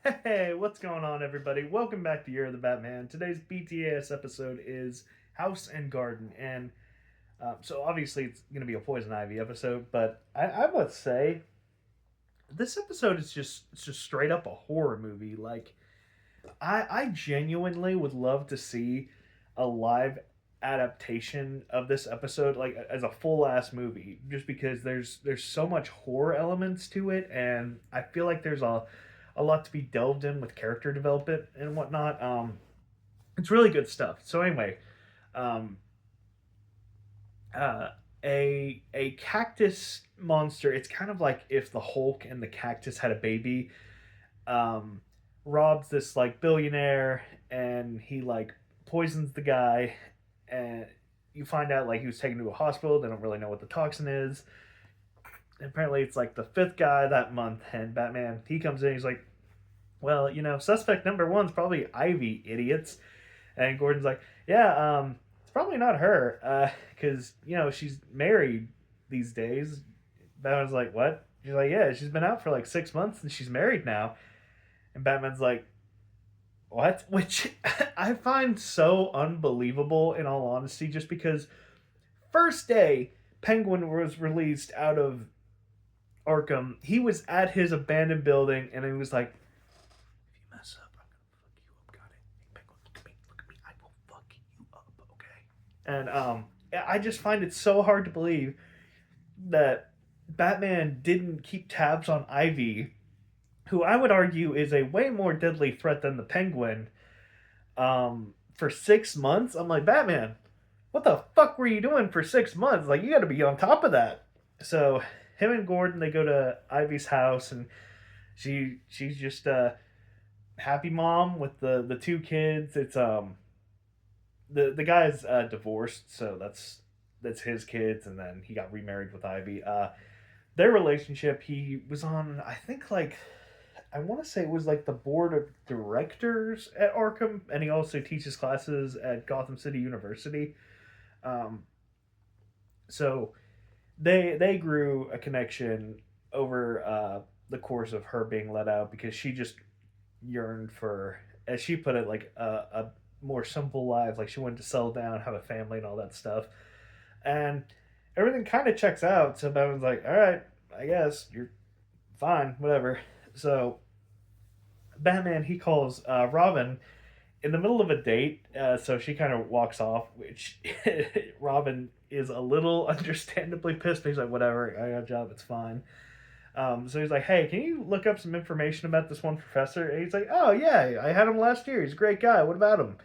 Hey, what's going on, everybody? Welcome back to Year of the Batman. Today's BTAS episode is House and Garden, and so obviously it's going to be a Poison Ivy episode. But I must say, this episode is just straight up a horror movie. Like I genuinely would love to see a live adaptation of this episode, like as a full ass movie, just because there's so much horror elements to it, and I feel like there's a lot to be delved in with character development and whatnot. It's really good stuff. So anyway, um, uh, a cactus monster. It's kind of like if the Hulk and the cactus had a baby. Um, robs this like billionaire, and he like poisons the guy, and you find out like he was taken to a hospital. They don't really know what the toxin is. And apparently, it's like the fifth guy that month, and Batman he comes in. He's like, well, suspect number one's probably Ivy, idiots. And Gordon's like, yeah, it's probably not her, because she's married these days. Batman's like, what? She's like, yeah, she's been out for like 6 months and she's married now. And Batman's like, what? Which I find so unbelievable, in all honesty, just because first day Penguin was released out of Arkham, he was at his abandoned building, and he was like, if you mess up, I'm gonna fuck you up. Got it? Hey, Penguin, look at me. I will fuck you up, okay? And I just find it so hard to believe that Batman didn't keep tabs on Ivy, who I would argue is a way more deadly threat than the Penguin, for 6 months. I'm like, Batman, what the fuck were you doing for 6 months? Like, you got to be on top of that. So him and Gordon, they go to Ivy's house, and she's just a happy mom with the two kids. It's the guy's divorced, so that's his kids, and then he got remarried with Ivy. Their relationship, he was on, I think, like, I want to say it was like the board of directors at Arkham, and he also teaches classes at Gotham City University. Um, so they grew a connection over the course of her being let out, because she just yearned for, as she put it, like a more simple life. Like she wanted to settle down, have a family, and all that stuff. And everything kind of checks out. So Batman's like, all right, I guess you're fine, whatever. So Batman, he calls Robin in the middle of a date, so she kind of walks off, which Robin is a little understandably pissed. He's like, whatever, I got a job, it's fine. So he's like, hey, can you look up some information about this one professor? And he's like, oh yeah, I had him last year. He's a great guy. What about him?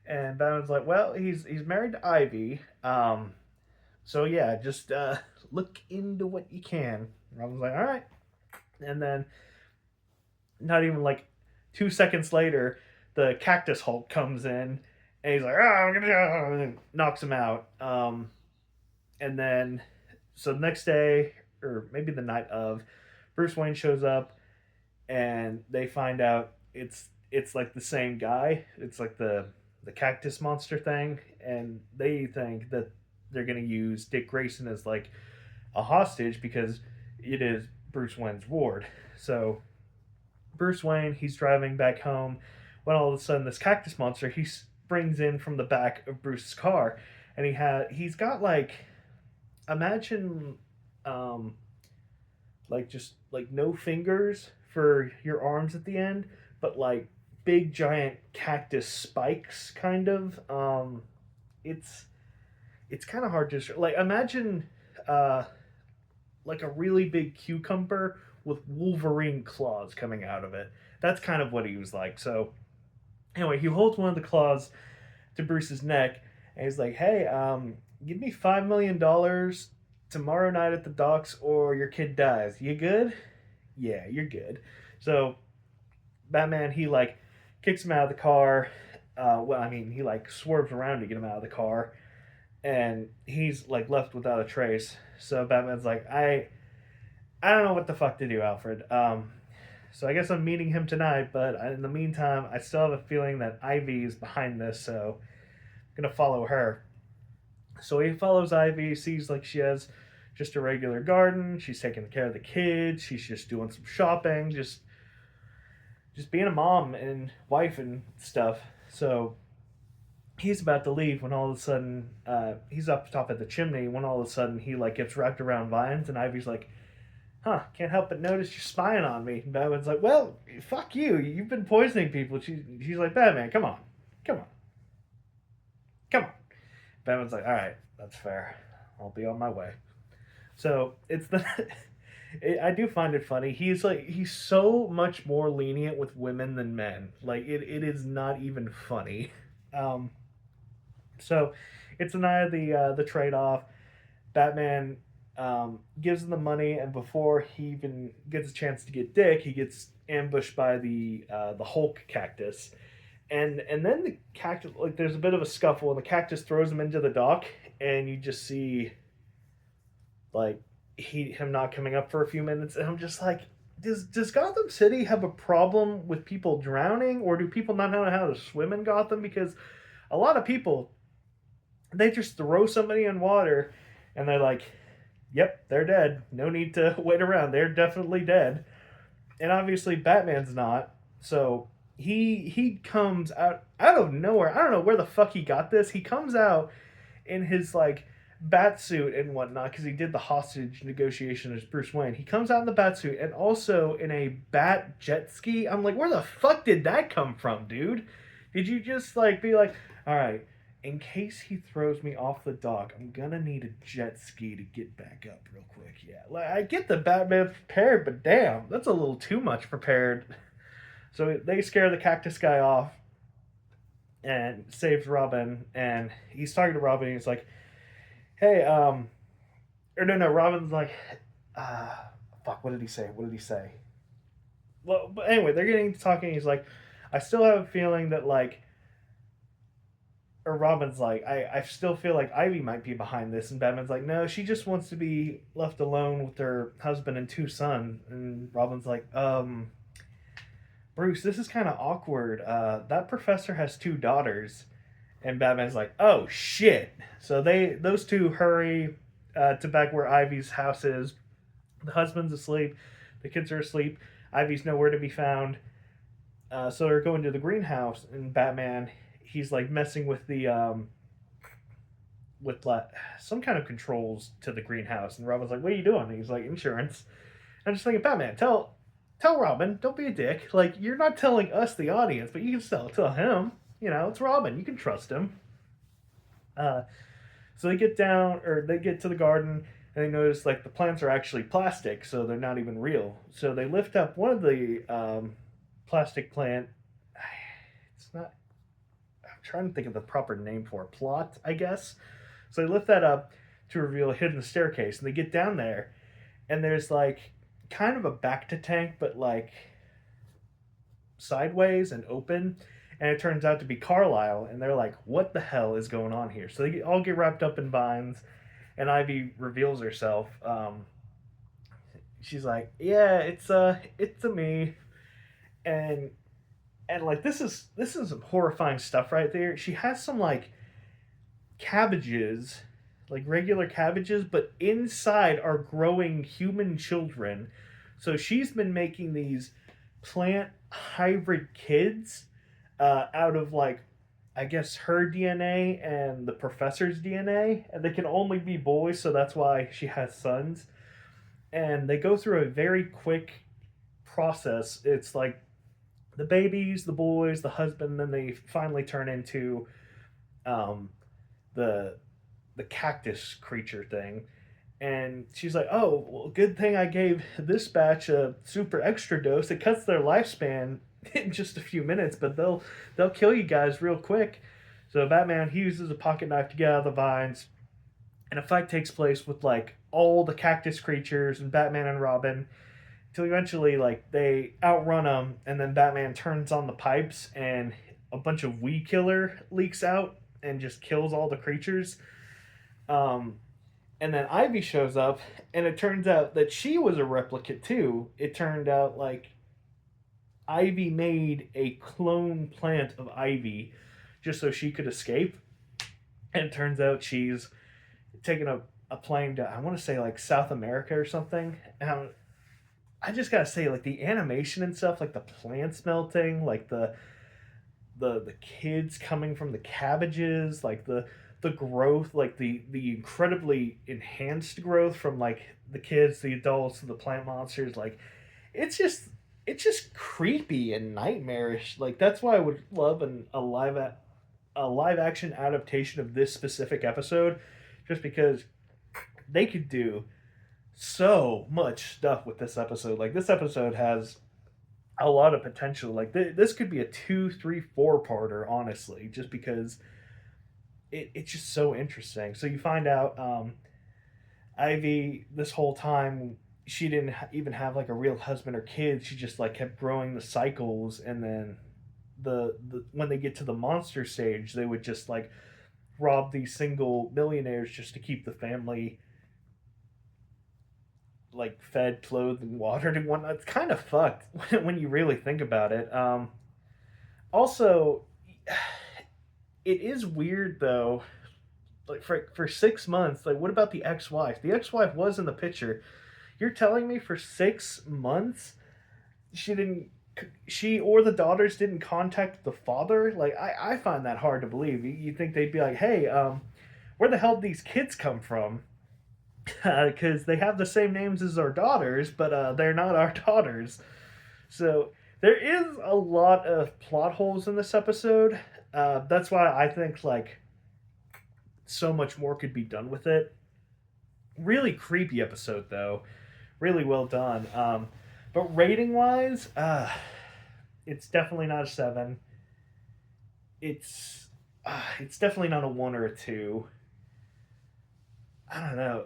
And Batman's like, well, he's married to Ivy. So yeah, just look into what you can. Robin's like, all right. And then not even like 2 seconds later, the Cactus Hulk comes in, and he's like, "Ah, and knocks him out." And then, so the next day, or maybe the night of, Bruce Wayne shows up, and they find out it's like the same guy. It's like the cactus monster thing, and they think that they're gonna use Dick Grayson as like a hostage, because it is Bruce Wayne's ward. So Bruce Wayne, he's driving back home, when all of a sudden this cactus monster he springs in from the back of Bruce's car, and he's got like, imagine, um like, just like no fingers for your arms at the end, but like big giant cactus spikes, kind of. It's kind of hard to, like, imagine uh like a really big cucumber with Wolverine claws coming out of it. That's kind of what he was like. So anyway, he holds one of the claws to Bruce's neck, and he's like, "Hey, give me $5 million tomorrow night at the docks, or your kid dies. You good? Yeah, you're good." So Batman, he like kicks him out of the car. Well, I mean, he like swerves around to get him out of the car, and he's like left without a trace. So Batman's like, I don't know what the fuck to do, Alfred. So I guess I'm meeting him tonight, but in the meantime, I still have a feeling that Ivy is behind this, so I'm gonna follow her. So he follows Ivy, sees like she has just a regular garden. She's taking care of the kids. She's just doing some shopping, just just being a mom and wife and stuff. So he's about to leave when all of a sudden he's up top of the chimney when all of a sudden he like gets wrapped around vines and Ivy's like, huh, can't help but notice you're spying on me. And Batman's like, well, fuck you. You've been poisoning people. She's like, Batman, come on. Come on. Come on. Batman's like, all right, that's fair. I'll be on my way. So it's the. I do find it funny. He's so much more lenient with women than men. Like it is not even funny. Um, so it's the night of the trade off. Batman gives him the money, and before he even gets a chance to get Dick, he gets ambushed by the Hulk cactus, and then the cactus, like there's a bit of a scuffle, and the cactus throws him into the dock, and you just see like him not coming up for a few minutes, and I'm just like, does Gotham City have a problem with people drowning, or do people not know how to swim in Gotham? Because a lot of people, they just throw somebody in water, and they're like, yep, they're dead. No need to wait around. They're definitely dead. And obviously Batman's not. So he comes out of nowhere. I don't know where the fuck he got this. He comes out in his like bat suit and whatnot because he did the hostage negotiation as Bruce Wayne. He comes out in the bat suit and also in a bat jet ski. I'm like, where the fuck did that come from, dude? Did you just like be like, all right, in case he throws me off the dock, I'm gonna need a jet ski to get back up real quick. Yeah, like I get the Batman prepared, but damn, that's a little too much prepared. So they scare the cactus guy off and saves Robin, and he's talking to Robin. And he's like, "Hey, or no, Robin's like, uh, fuck, what did he say? What did he say? Well, but anyway, they're getting to talking. He's like, I still have a feeling that like or Robin's like, I still feel like Ivy might be behind this, and Batman's like, no, she just wants to be left alone with her husband and two sons. And Robin's like, Bruce, this is kind of awkward. That professor has two daughters, and Batman's like, oh shit. So those two hurry to back where Ivy's house is. The husband's asleep, the kids are asleep. Ivy's nowhere to be found. So they're going to the greenhouse, and Batman, he's like messing with the with like some kind of controls to the greenhouse, and Robin's like, "What are you doing?" And he's like, "Insurance." I'm just thinking, Batman, tell Robin, don't be a dick. Like you're not telling us, the audience, but you can still tell him. You know, it's Robin. You can trust him. Uh, so they get down, or they get to the garden, and they notice like the plants are actually plastic, so they're not even real. So they lift up one of the plastic plant. It's not. I'm trying to think of the proper name for it. Plot, I guess. So they lift that up to reveal a hidden staircase, and they get down there, and there's like kind of a back to tank, but like sideways and open. And it turns out to be Carlisle, and they're like, "What the hell is going on here?" So they all get wrapped up in vines, and Ivy reveals herself. She's like, "Yeah, it's a me," and like this is some horrifying stuff right there. She has some like cabbages, like regular cabbages, but inside are growing human children. So she's been making these plant hybrid kids out of like I guess her DNA and the professor's DNA, and they can only be boys, so that's why she has sons. And they go through a very quick process. It's like the babies, the boys, the husband, then they finally turn into um, the cactus creature thing. And she's like, "Oh, well, good thing I gave this batch a super extra dose. It cuts their lifespan in just a few minutes, but they'll kill you guys real quick." So Batman, he uses a pocket knife to get out of the vines, and a fight takes place with like all the cactus creatures and Batman and Robin until eventually like they outrun them, and then Batman turns on the pipes and a bunch of weed killer leaks out and just kills all the creatures. Um, and then Ivy shows up, and it turns out that she was a replicant too. It turned out like Ivy made a clone plant of Ivy just so she could escape. And it turns out she's taken a plane to, I want to say like South America or something. I just gotta say, like the animation and stuff, like the plants melting, like the kids coming from the cabbages, like the growth, like the incredibly enhanced growth from like the kids, the adults, the plant monsters, like it's just it's just creepy and nightmarish. Like that's why I would love a live action adaptation of this specific episode, just because they could do so much stuff with this episode. Like this episode has a lot of potential. Like this could be a two, three, four parter, honestly, just because it's just so interesting. So you find out Ivy this whole time she didn't even have like a real husband or kids. She just like kept growing the cycles, and then the when they get to the monster stage, they would just like rob these single millionaires just to keep the family like fed, clothed, and watered and whatnot. It's kind of fucked when you really think about it. Also, it is weird though. Like for 6 months, like what about the ex-wife? The ex-wife was in the picture. You're telling me for 6 months she didn't, she or the daughters didn't contact the father? Like I find that hard to believe. You think they'd be like, hey, where the hell did these kids come from? Because they have the same names as our daughters, but they're not our daughters. So there is a lot of plot holes in this episode. That's why I think like so much more could be done with it. Really creepy episode though. Really well done. But rating wise, it's definitely not a seven. It's definitely not a one or a two. I don't know.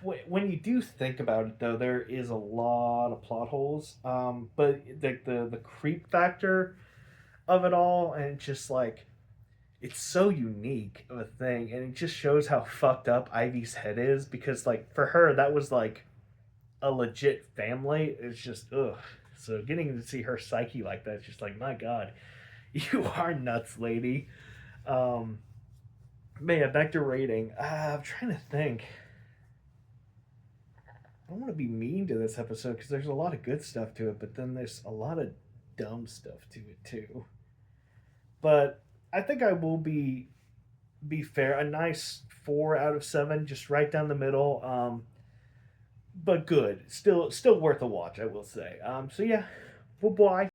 When you do think about it, though, there is a lot of plot holes. But the creep factor of it all, and it's just like it's so unique of a thing, and it just shows how fucked up Ivy's head is. Because like for her, that was like a legit family. It's just ugh. So getting to see her psyche like that, it's just like my god, you are nuts, lady. Um, but yeah, back to rating. I'm trying to think. I don't want to be mean to this episode because there's a lot of good stuff to it, but then there's a lot of dumb stuff to it too. But I think I will be fair. A nice 4 out of 7, just right down the middle. But good. Still worth a watch, I will say. So yeah, well, bye.